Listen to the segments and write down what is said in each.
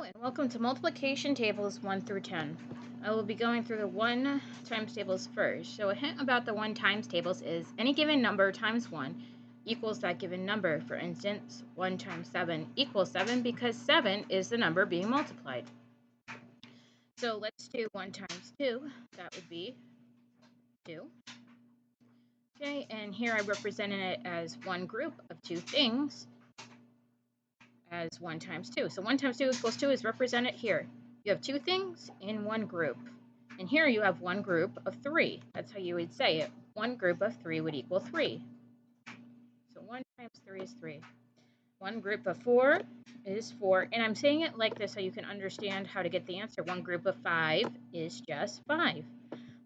And welcome to multiplication tables 1 through 10. I will be going through the 1 times tables first. So a hint about the 1 times tables is any given number times 1 equals that given number. For instance, 1 times 7 equals 7 because 7 is the number being multiplied. So let's do 1 times 2. That would be 2. Okay, and here I represented it as one group of 2 things as 1 times 2. So 1 times 2 equals 2 is represented here. You have 2 things in one group. And here you have one group of 3. That's how you would say it. One group of 3 would equal 3. So 1 times 3 is 3. One group of 4 is 4. And I'm saying it like this so you can understand how to get the answer. One group of 5 is just 5.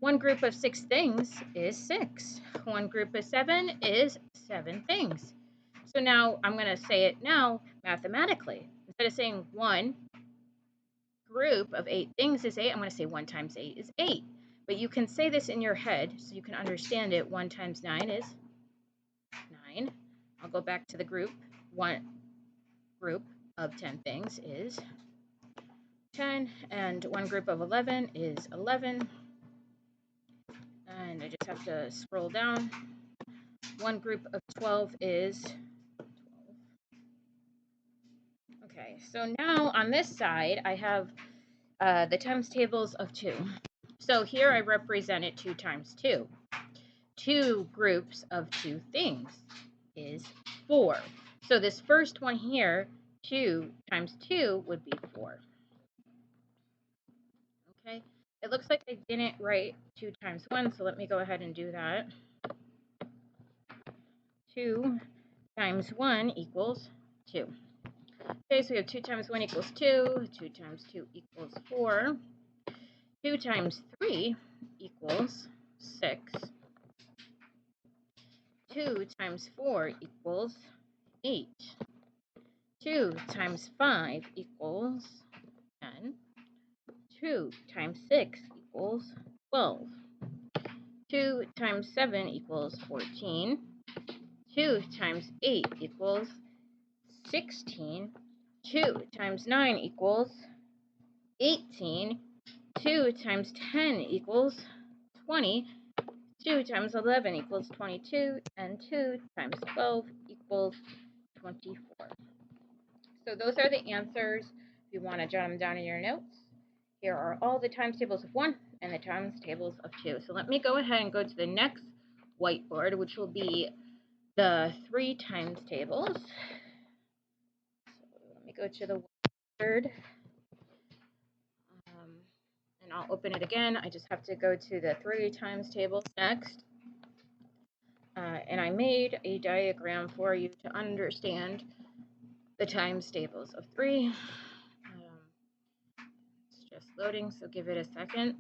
One group of 6 things is 6. One group of 7 is 7 things. So now I'm going to say it now mathematically. Instead of saying one group of 8 things is 8, I'm going to say 1 times 8 is 8. But you can say this in your head so you can understand it. 1 times 9 is 9. I'll go back to the group. One group of 10 things is 10. And one group of 11 is 11. And I just have to scroll down. One group of 12 is 12. Okay, so now on this side, I have the times tables of 2. So here I represented 2 times 2. 2 groups of 2 things is 4. So this first one here, 2 times 2 would be 4. Okay, it looks like I didn't write 2 times 1, so let me go ahead and do that. 2 times 1 equals 2. Okay, so we have 2 times 1 equals 2, 2 times 2 equals 4, 2 times 3 equals 6, 2 times 4 equals 8, 2 times 5 equals 10, 2 times 6 equals 12, 2 times 7 equals 14, 2 times 8 equals 16, 2 times 9 equals 18, 2 times 10 equals 20, 2 times 11 equals 22, and 2 times 12 equals 24. So those are the answers if you want to jot them down in your notes. Here are all the times tables of 1 and the times tables of 2. So let me go ahead and go to the next whiteboard, which will be the 3 times tables. So let me go to the whiteboard. And I'll open it again. I just have to go to the 3 times tables next. And I made a diagram for you to understand the times tables of 3. It's just loading, so give it a second.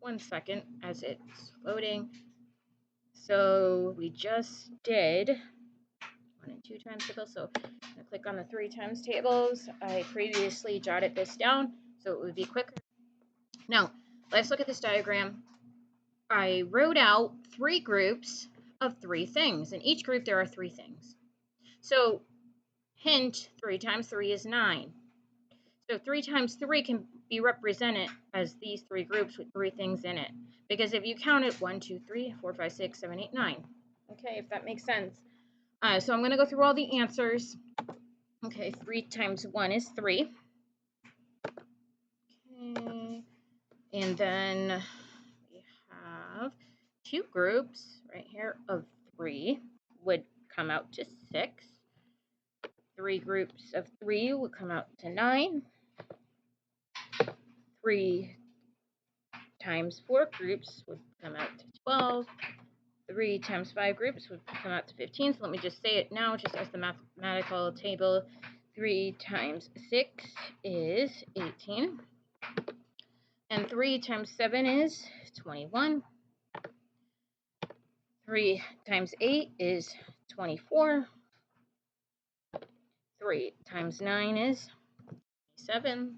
1 second as it's loading. So we just did 1 and 2 times tables. So I'm going to click on the 3 times tables. I previously jotted this down so it would be quicker. Now, let's look at this diagram. I wrote out 3 groups of 3 things. In each group, there are 3 things. So, hint, 3 times 3 is 9. So 3 times 3 can be represented as these 3 groups with 3 things in it. Because if you count it, 1, 2, 3, 4, 5, 6, 7, 8, 9. Okay, if that makes sense. So I'm going to go through all the answers. Okay, 3 times 1 is 3. Okay, and then we have 2 groups right here of 3 would come out to 6. 3 groups of 3 would come out to 9. 3 times 4 groups would come out to 12. 3 times 5 groups would come out to 15. So let me just say it now, just as the mathematical table. 3 times 6 is 18. And 3 times 7 is 21. 3 times 8 is 24. 3 times 9 is 7.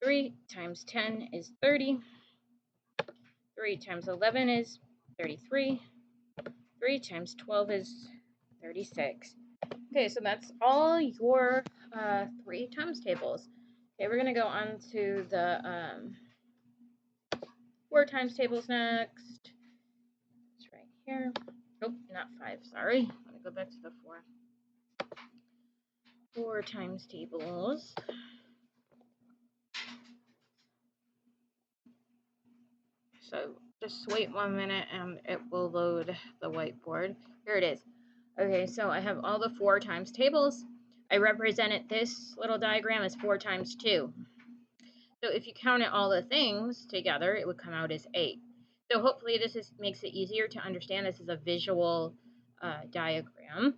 3 times 10 is 30. 3 times 11 is 33. 3 times 12 is 36. Okay, so that's all your 3 times tables. Okay, we're going to go on to the 4 times tables next. It's right here. Nope, not 5, sorry. Let me go back to the 4. 4 times tables. So just wait 1 minute and it will load the whiteboard. Here it is. Okay, so I have all the 4 times tables. I represented this little diagram as 4 times 2. So if you counted all the things together, it would come out as 8. So hopefully this makes it easier to understand. This is a visual diagram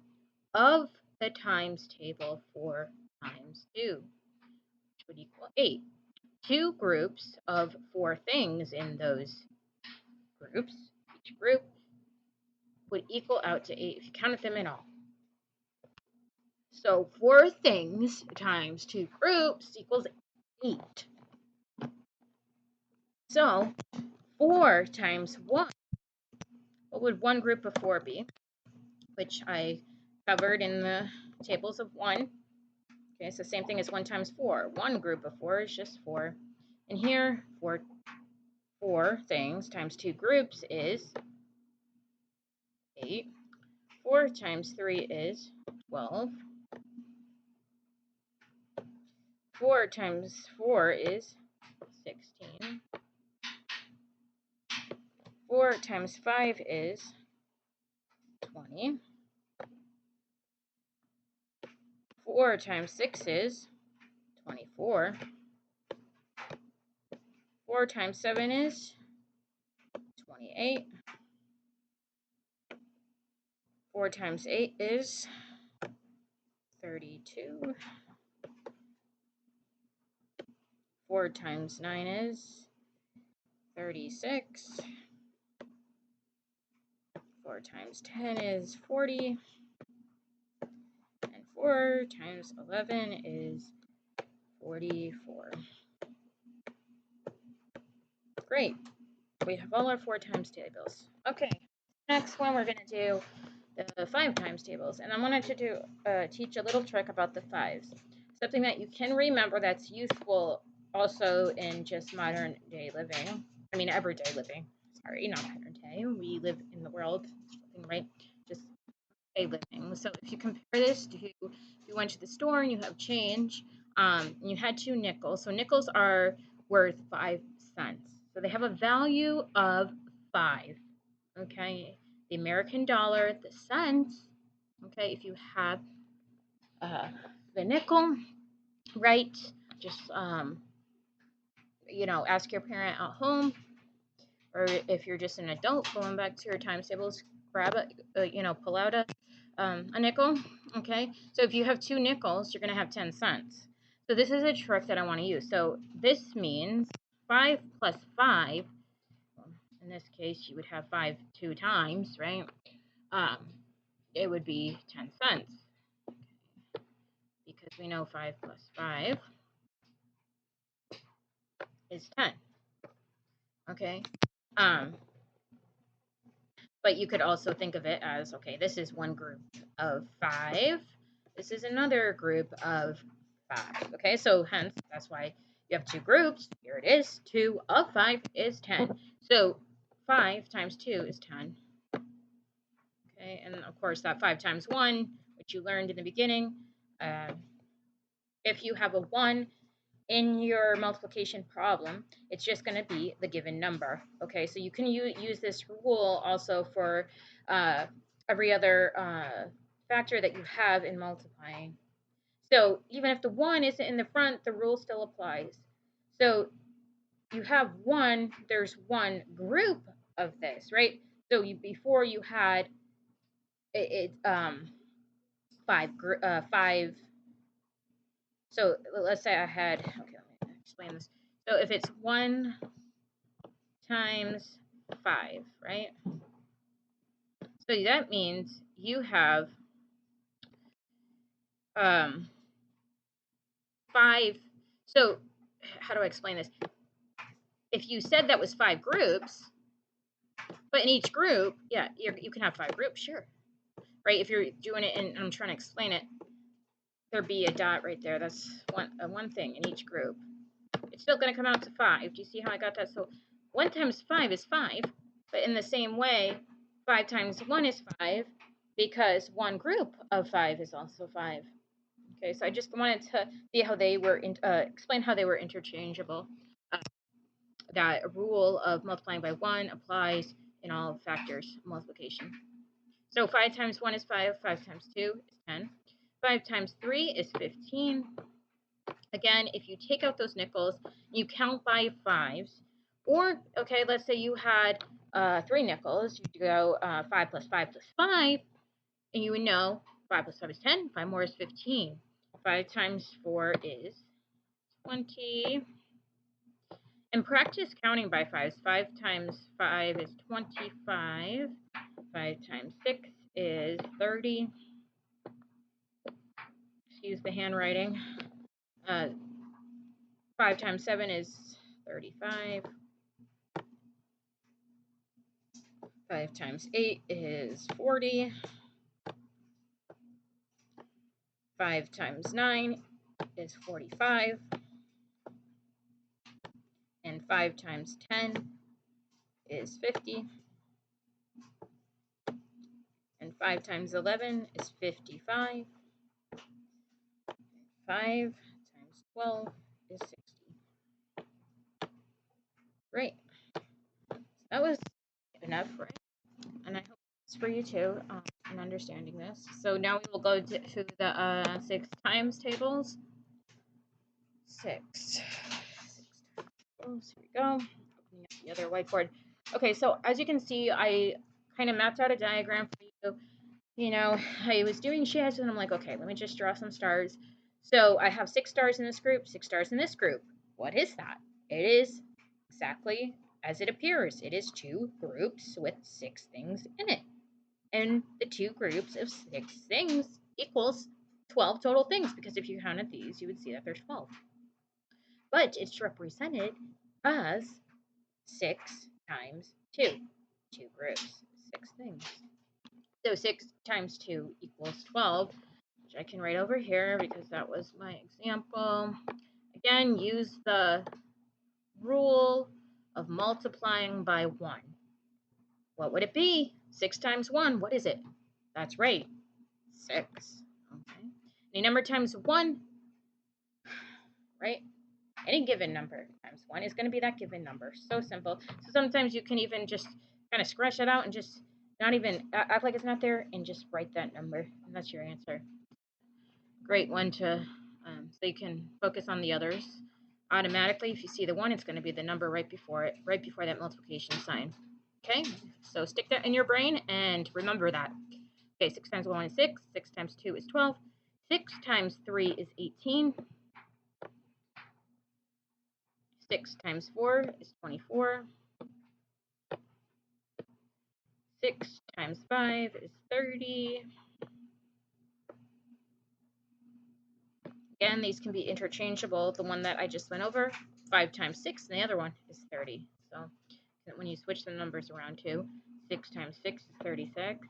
of the times table 4 times 2, which would equal 8. 2 groups of 4 things in those groups, each group would equal out to 8 if you counted them in all. So 4 things times 2 groups equals 8. So 4 times 1, what would one group of 4 be? Which I covered in the tables of 1. Okay, so same thing as 1 times 4. One group of 4 is just 4. And here, 4 things times 2 groups is 8. 4 times 3 is 12. 4 times 4 is 16. 4 times 5 is 20. 4 times 6 is 24. 4 times 7 is 28. 4 times 8 is 32. 4 times 9 is 36. 4 times 10 is 40. And 4 times 11 is 44. Great. We have all our 4 times tables. Okay, next one we're going to do the 5 times tables. And I wanted to teach a little trick about the 5s. Something that you can remember that's useful also in just modern day living. I mean, everyday living. Sorry, not modern day. We live in the world, right? Just day living. So if you compare this to if you went to the store and you have change, and you had 2 nickels. So nickels are worth 5 cents. So they have a value of 5. Okay, the American dollar, the cents. Okay, if you have the nickel, right? Just ask your parent at home, or if you're just an adult going back to your times tables, grab it, pull out a nickel. Okay, so if you have 2 nickels, you're gonna have 10 cents. So this is a trick that I want to use. So this means 5 plus 5. In this case, you would have 5 2 times, right? It would be 10 cents because we know 5 plus 5 is 10. Okay. But you could also think of it as, okay, this is one group of 5. This is another group of 5. Okay, so hence that's why you have 2 groups. Here it is. 2 of 5 is 10. So 5 times 2 is 10. Okay, and of course that 5 times 1, which you learned in the beginning, if you have a 1 in your multiplication problem, it's just going to be the given number. Okay, so you can use this rule also for every other factor that you have in multiplying. So even if the 1 isn't in the front, the rule still applies. So you have 1, there's one group of this, right? So before you had five. So let's say I had, okay, let me explain this. So if it's 1 times 5, right? So that means you have 5. So how do I explain this? If you said that was 5 groups, but in each group, yeah, you can have 5 groups, sure. right? If you're doing it and I'm trying to explain it, there'd be a dot right there. That's one thing in each group. It's still going to come out to 5. Do you see how I got that? So 1 times 5 is 5, but in the same way, 5 times 1 is 5, because one group of 5 is also 5. Okay, so I just wanted to see how they were explain how they were interchangeable. That rule of multiplying by 1 applies in all factors multiplication. So 5 times 1 is 5, 5 times 2 is 10, 5 times 3 is 15. Again, if you take out those nickels, you count by 5s, or, okay, let's say you had 3 nickels, you'd go 5 plus 5 plus 5, and you would know 5 plus 5 is 10, 5 more is 15. 5 times 4 is 20. And practice counting by 5s. 5 times 5 is 25. 5 times 6 is 30. Excuse the handwriting. 5 times 7 is 35. 5 times 8 is 40. 5 times 9 is 45. And 5 times 10 is 50. And 5 times 11 is 55. 5 times 12 is 60. Great. That was enough, right? And I hope it's for you too, in understanding this. So now we will go to the 6 times tables. 6 tables. Here we go. Opening up the other whiteboard. Okay, so as you can see, I kind of mapped out a diagram for you. You know, I was doing shapes, and I'm like, okay, let me just draw some stars. So I have 6 stars in this group, 6 stars in this group. What is that? It is exactly as it appears. It is 2 groups with 6 things in it. And the 2 groups of 6 things equals 12 total things, because if you counted these, you would see that there's 12. But it's represented as 6 times 2. 2 groups, 6 things. So 6 times 2 equals 12, which I can write over here because that was my example. Again, use the rule of multiplying by 1. What would it be? 6 times 1, what is it? That's right, 6. Okay. Any number times 1, right? Any given number times 1 is going to be that given number. So simple. So sometimes you can even just kind of scratch that out and just not even act like it's not there and just write that number. And that's your answer. Great one to, so you can focus on the others. Automatically, if you see the 1, it's going to be the number right before it, right before that multiplication sign. Okay, so stick that in your brain and remember that. Okay, 6 times 1 is 6. 6 times 2 is 12. 6 times 3 is 18. 6 times 4 is 24. 6 times 5 is 30. Again, these can be interchangeable. The one that I just went over, 5 times 6, and the other one is 30. So when you switch the numbers around too, 6 times 6 is 36.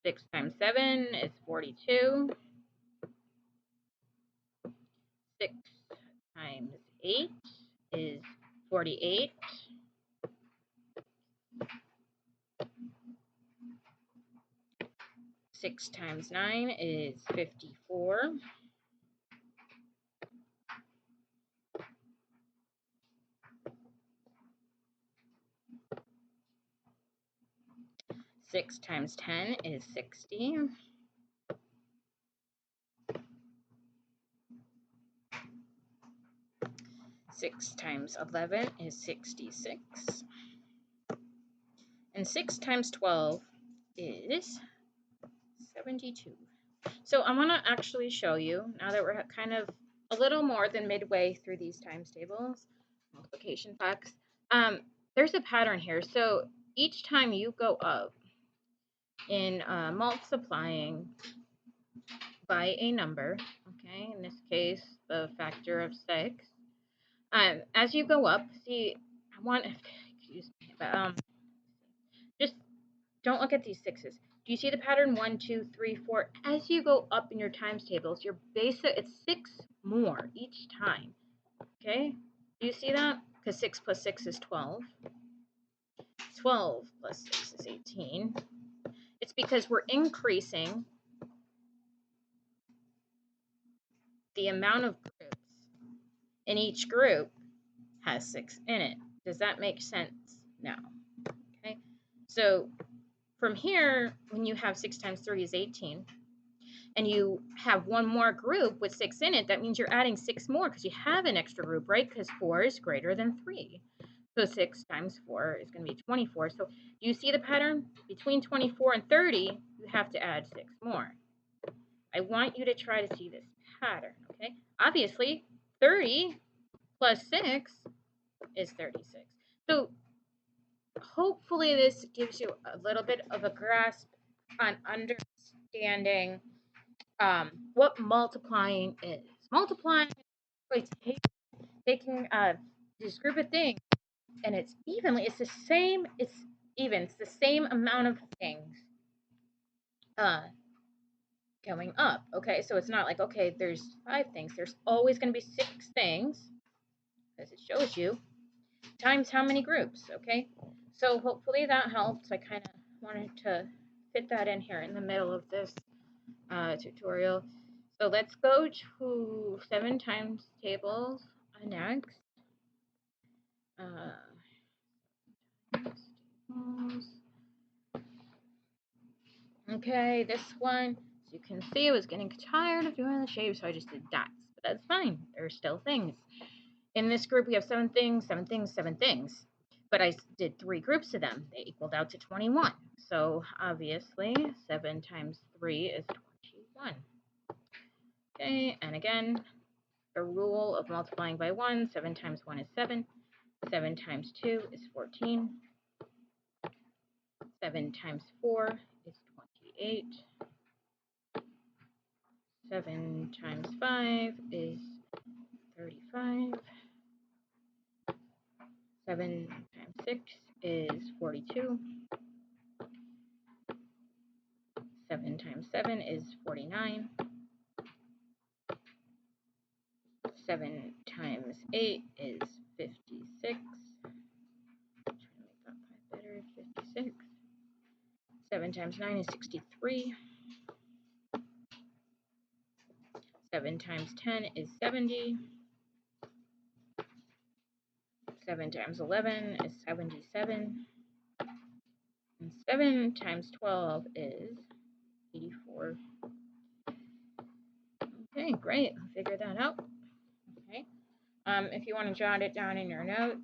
6 times 7 is 42. 6 times 8 is 48. 6 times 9 is 54. 6 times 10 is 60. 6 times 11 is 66. And 6 times 12 is 72. So I want to actually show you, now that we're kind of a little more than midway through these times tables, multiplication facts, there's a pattern here. So each time you go up in multiplying by a number, okay, in this case, the factor of 6, as you go up, see, I want, excuse me, but just don't look at these 6s. Do you see the pattern? 1, 2, 3, 4. As you go up in your times tables, your base, it's 6 more each time. Okay? Do you see that? Because 6 plus 6 is 12. 12 plus 6 is 18. It's because we're increasing the amount of groups, and each group has 6 in it. Does that make sense now? Okay, so from here, when you have 6 times 3 is 18, and you have one more group with 6 in it, that means you're adding 6 more because you have an extra group, right? Because 4 is greater than 3. So 6 times 4 is going to be 24. So do you see the pattern? Between 24 and 30, you have to add 6 more. I want you to try to see this pattern, okay? Obviously, 30 plus 6 is 36. So hopefully this gives you a little bit of a grasp on understanding what multiplying is. Multiplying is taking this group of things, and it's the same amount of things going up. Okay, so it's not like, okay, there's 5 things. There's always going to be 6 things, as it shows you, times how many groups. Okay, so hopefully that helps. I kind of wanted to fit that in here in the middle of this tutorial. So let's go to 7 times tables next. Okay, this one, as you can see, I was getting tired of doing the shape, so I just did dots. But that's fine. There are still things. In this group, we have 7 things, 7 things, 7 things. But I did 3 groups of them. They equaled out to 21. So obviously, 7 times 3 is 21. Okay, and again, the rule of multiplying by 1, 7 times 1 is 7. 7 times 2 is 14. 7 times 4 is 28. 7 times 5 is 35. 7 times 6 is 42. 7 times 7 is 49. 7 times 8 is 56. Trying to make that 5 better. 56. 7 times 9 is 63. 7 times 10 is 70. 7 times 11 is 77. And 7 times 12 is 84. Okay, great. I'll figure that out. Okay. If you want to jot it down in your notes,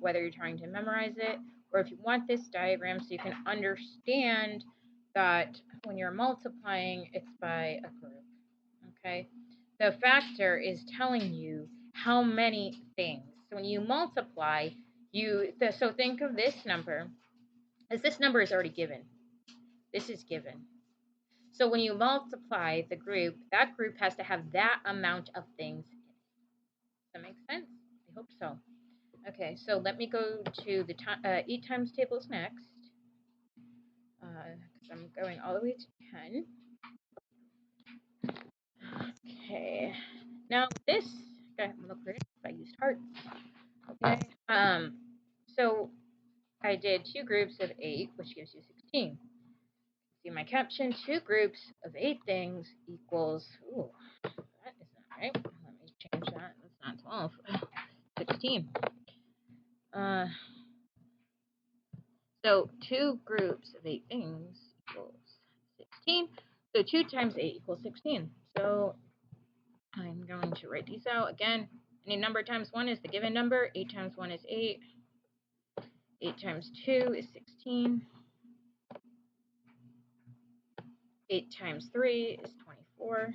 whether you're trying to memorize it, or if you want this diagram so you can understand that when you're multiplying, it's by a group. Okay. The factor is telling you how many things. So when you multiply, so think of this number, as this number is already given. This is given. So when you multiply the group, that group has to have that amount of things. Does that make sense? I hope so. Okay, so let me go to the 8 times tables next, because I'm going all the way to 10. Okay, now this, okay, look great if I used hearts. Okay, so I did 2 groups of 8, which gives you 16. See my caption, 2 groups of 8 things equals, ooh, that is not right. Let me change that. That's not 12. 16. So 2 groups of 8 things equals 16. So 2 times 8 equals 16. So I'm going to write these out again. Any number times 1 is the given number. 8 times 1 is 8. 8 times 2 is 16. 8 times 3 is 24.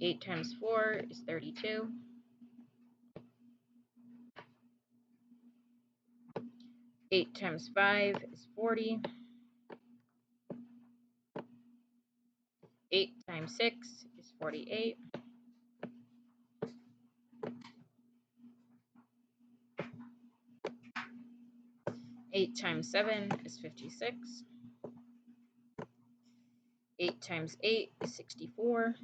8 times 4 is 32. 8 times 5 is 40. 8 times 6 is 48. 8 times 7 is 56. 8 times 8 is 64.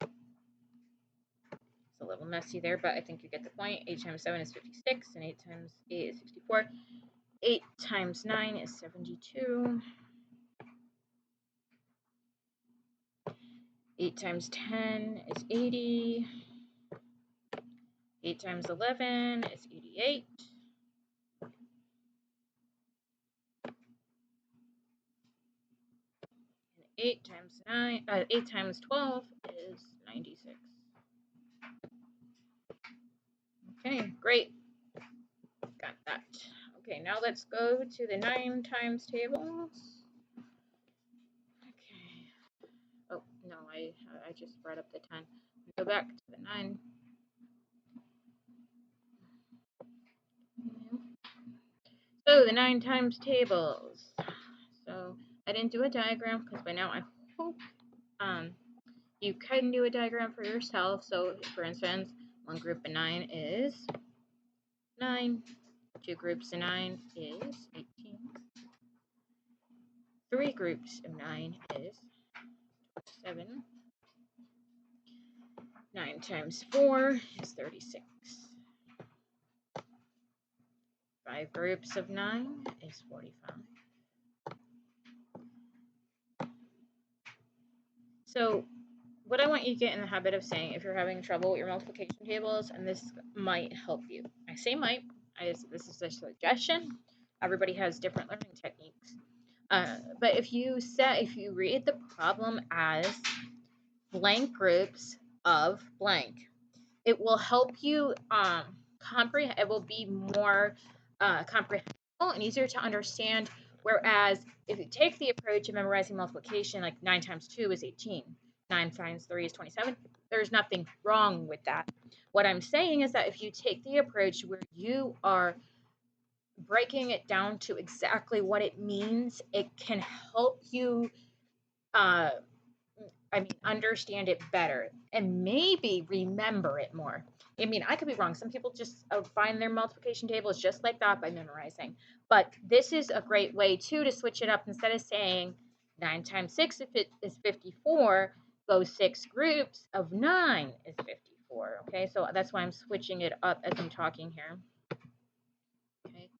It's a little messy there, but I think you get the point. 8 times 7 is 56, and 8 times 8 is 64. 8 times 9 is 72. 8 times 10 is 80. 8 times 11 is 88. 8 times 12 is 96. Okay, great. Got that. Okay, now let's go to the 9 times tables. Okay. Oh, no, I just brought up the 10. Go back to the 9. So the 9 times tables. So I didn't do a diagram because by now I hope you can do a diagram for yourself. So for instance, one group of 9 is 9. 2 groups of 9 is 18. 3 groups of 9 is 7. 9 times 4 is 36. 5 groups of 9 is 45. So what I want you to get in the habit of saying if you're having trouble with your multiplication tables, and this might help you. I say might, this is a suggestion. Everybody has different learning techniques. But if you read the problem as blank groups of blank, it will help you comprehend. It will be more comprehensible and easier to understand. Whereas if you take the approach of memorizing multiplication, like 9 times 2 is 18, 9 times 3 is 27, there's nothing wrong with that. What I'm saying is that if you take the approach where you are breaking it down to exactly what it means, it can help you understand it better and maybe remember it more. I mean, I could be wrong. Some people just find their multiplication tables just like that by memorizing. But this is a great way, too, to switch it up. Instead of saying 9 times 6 is 54, go 6 groups of 9 is 54. Okay, so that's why I'm switching it up as I'm talking here. Okay,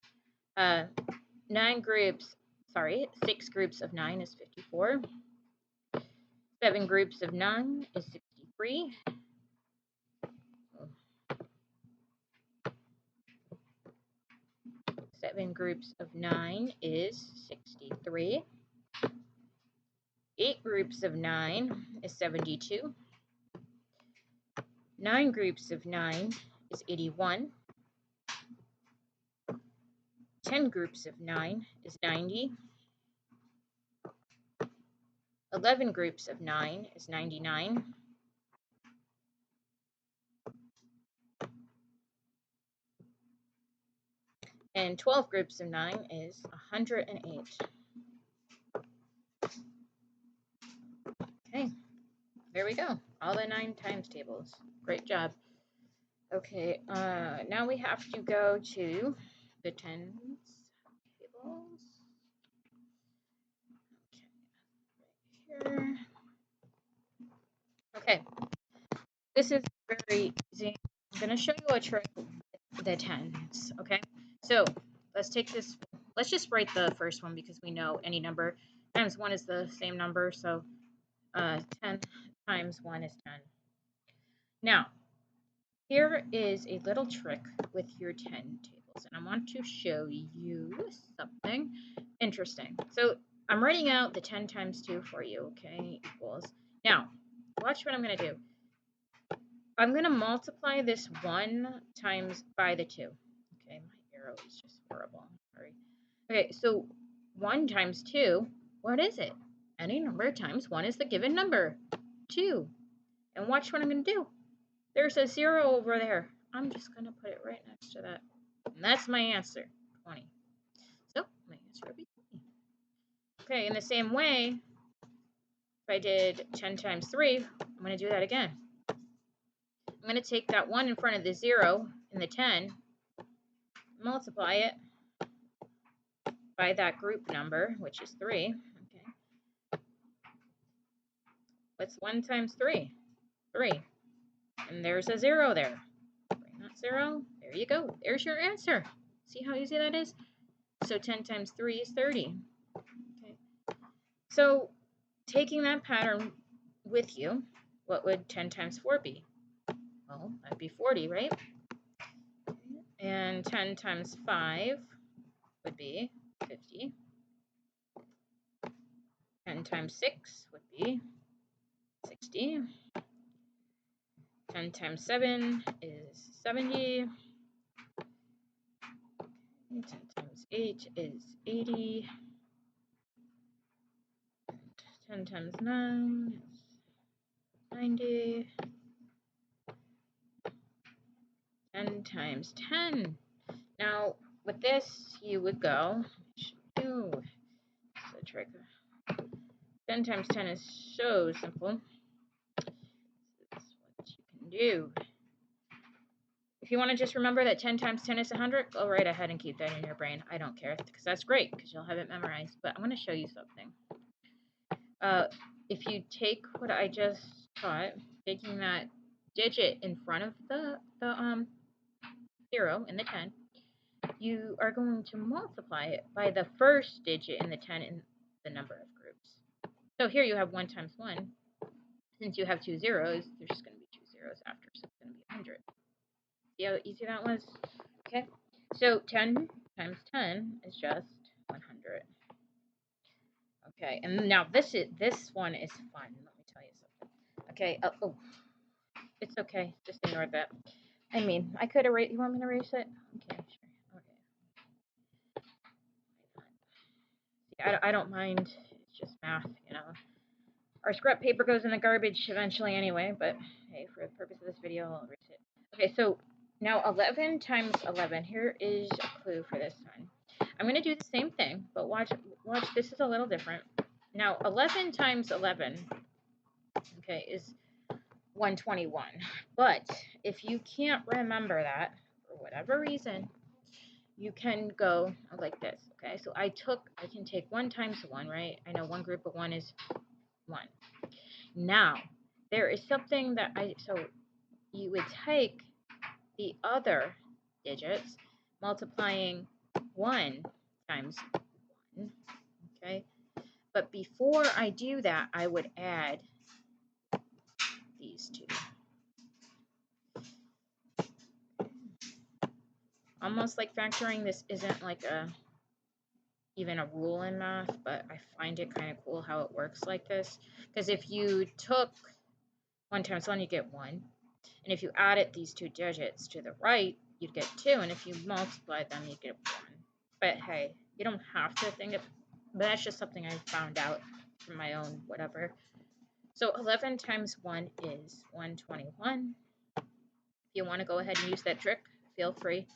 6 groups of 9 is 54. 7 groups of 9 is 63. 7 groups of 9 is 63. 8 groups of 9 is 72. 9 groups of 9 is 81. 10 groups of 9 is 90. 11 groups of 9 is 99. And 12 groups of 9 is 108. Okay, there we go. All the 9 times tables. Great job. Okay, now we have to go to the tens tables. Okay, right here. Okay, this is very easy. I'm going to show you a trick with the tens, okay? So let's take this, let's just write the first one because we know any number times 1 is the same number, so 10 times 1 is 10. Now, here is a little trick with your 10 tables, and I want to show you something interesting. So I'm writing out the 10 times 2 for you, okay, equals. Now, watch what I'm going to do. I'm going to multiply this 1 times by the 2. Okay, my arrow is just horrible. Sorry. Okay, so 1 times 2, what is it? Any number times 1 is the given number, 2. And watch what I'm going to do. There's a 0 over there. I'm just going to put it right next to that. And that's my answer, 20. So my answer would be 20. Okay, in the same way, if I did 10 times 3, I'm going to do that again. I'm going to take that 1 in front of the 0 in the 10, multiply it by that group number, which is 3. Okay. What's 1 times 3? 3. And there's a 0 there. Bring that 0. There you go. There's your answer. See how easy that is? So 10 times 3 is 30. Okay. So taking that pattern with you, what would 10 times 4 be? Well, that'd be 40, right? And 10 times 5 would be 50. 10 times 6 would be 60. 10 times 7 is 70. 10 times 8 is 80. 10 times 9 is 90. 10 times 10. Now, with this, you would go, ooh, that's a trick. 10 times 10 is so simple. This is what you can do. If you want to just remember that 10 times 10 is 100, go right ahead and keep that in your brain. I don't care, because that's great, because you'll have it memorized. But I'm going to show you something. If you take what I just taught, taking that digit in front of the 0 in the 10, you are going to multiply it by the first digit in the 10 in the number of groups. So here you have 1 times 1. Since you have 2 zeros, there's just going to be 2 zeros after, so it's going to be 100. See how easy that was? Okay, so 10 times 10 is just 100. Okay, and now this one is fun. Let me tell you something. Okay, oh, it's okay. Just ignore that. I mean, I could erase. You want me to erase it? Okay, sure. Okay. See, I don't mind. It's just math, you know. Our scrap paper goes in the garbage eventually anyway, but hey, for the purpose of this video, I'll erase it. Okay, so now 11 times 11. Here is a clue for this time. I'm going to do the same thing, but watch, this is a little different. Now, 11 times 11, okay, is 121. But if you can't remember that, for whatever reason, you can go like this, okay? So I can take 1 times 1, right? I know one group of 1 is 1. Now, there is something that so you would take the other digits, multiplying 1 times 1, okay? But before I do that, I would add these two. Almost like factoring. This isn't like even a rule in math, but I find it kind of cool how it works like this. Because if you took 1 times 1, you get 1. And if you added these two digits to the right, you'd get 2. And if you multiplied them, you'd get 1. But hey, you don't have to think of, but that's just something I found out from my own whatever. So 11 times 1 is 121. If you want to go ahead and use that trick, feel free.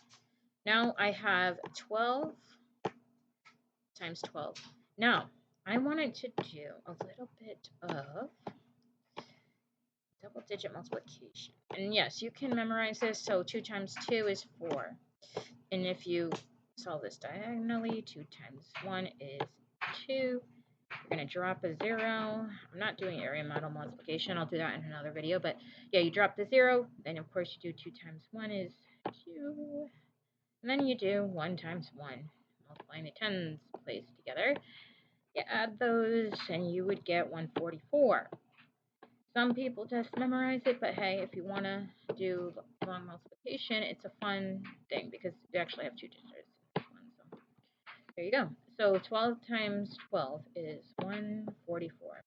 Now I have 12 times 12. Now, I wanted to do a little bit of double-digit multiplication. And yes, you can memorize this. So 2 times 2 is 4. And if you solve this diagonally, 2 times 1 is 2. You're going to drop a 0. I'm not doing area model multiplication. I'll do that in another video. But yeah, you drop the 0. Then, of course, you do 2 times 1 is 2. And then you do 1 times 1. Multiplying the tens placed together. You add those, and you would get 144. Some people just memorize it, but hey, if you want to do long multiplication, it's a fun thing because you actually have 2 digits. So there you go. So 12 times 12 is 144.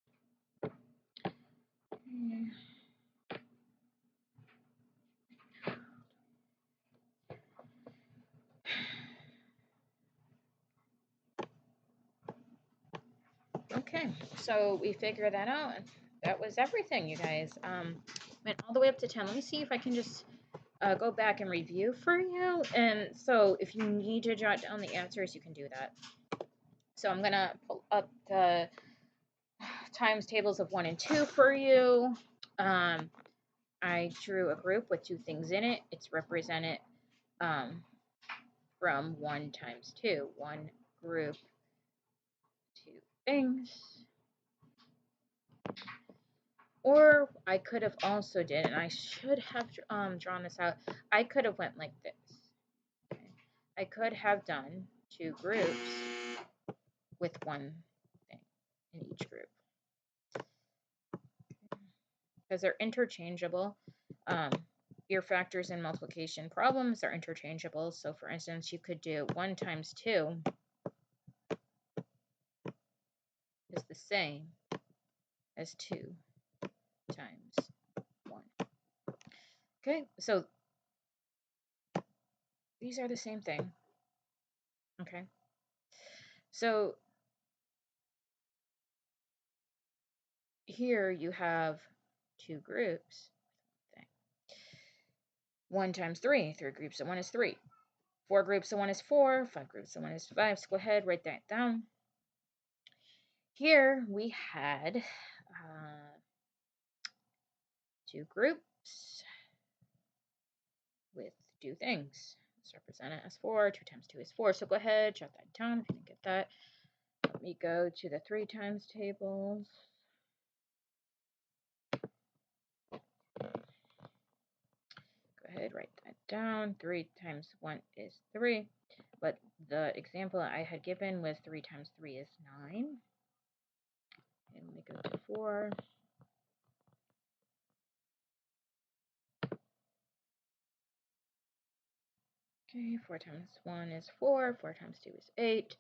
Okay, so we figured that out. That was everything, you guys. Went all the way up to 10. Let me see if I can just go back and review for you. And so if you need to jot down the answers, you can do that. So I'm going to pull up the times tables of 1 and 2 for you. I drew a group with 2 things in it. It's represented from 1 times 2. 1 group, 2 things. Or I could have also did, and I should have drawn this out, I could have went like this. Okay. I could have done 2 groups with 1 thing in each group. Because they're interchangeable. Your factors in multiplication problems are interchangeable. So for instance, you could do 1 times 2 is the same as 2 times 1. Okay, so these are the same thing. Okay, so here you have 2 groups. 1 times 3, 3 groups of 1 is 3. 4 groups of 1 is 4, 5 groups of 1 is 5. So go ahead, write that down. Here we had 2 groups with 2 things. Let's represent it as 4. 2 times 2 is 4. So go ahead, jot that down if you didn't get that. Let me go to the 3 times tables. Go ahead, write that down. 3 times 1 is 3. But the example I had given was 3 times 3 is 9. And let me go to 4. Okay, 4 times 1 is 4. 4 times 2 is 8.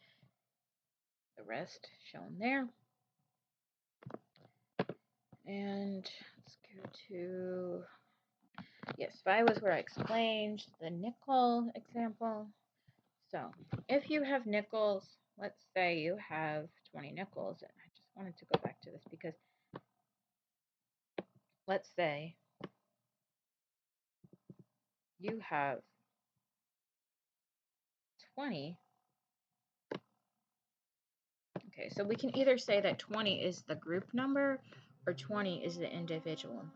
The rest shown there. And let's go to, yes, 5 was where I explained the nickel example. So if you have nickels, let's say you have 20 nickels, and I just wanted to go back to this because let's say you have 20. Okay, so we can either say that 20 is the group number or 20 is the individual number.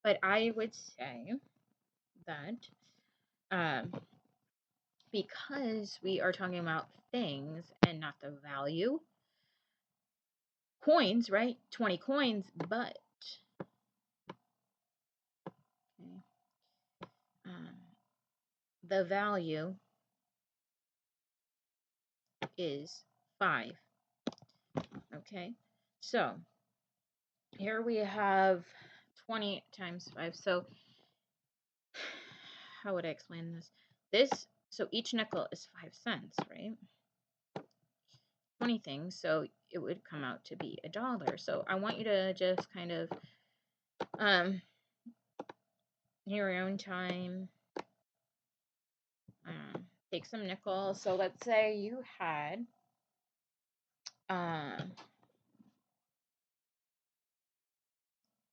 But I would say that because we are talking about things and not the value, coins, right? 20 coins, but okay, the value is 5. Okay, so here we have 20 times 5. So how would I explain this? So each nickel is 5 cents, right? 20 things, so it would come out to be $1. So I want you to just kind of your own time, take some nickels. So let's say you had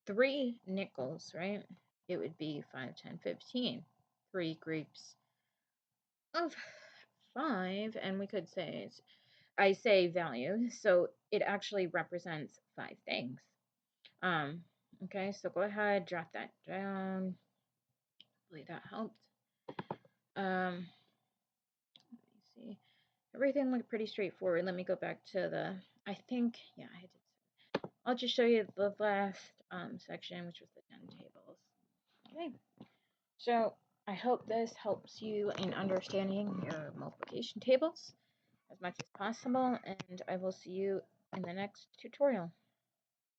3 nickels, right? It would be 5, 10, 15. 3 groups of 5, and we could say I say value, so it actually represents 5 things. Okay, so go ahead, jot that down. Hopefully that helped. Let me see. Everything looked pretty straightforward. Let me go back to the, I think, yeah, I did. I'll just show you the last section, which was the 10 tables. Okay, so I hope this helps you in understanding your multiplication tables as much as possible, and I will see you in the next tutorial.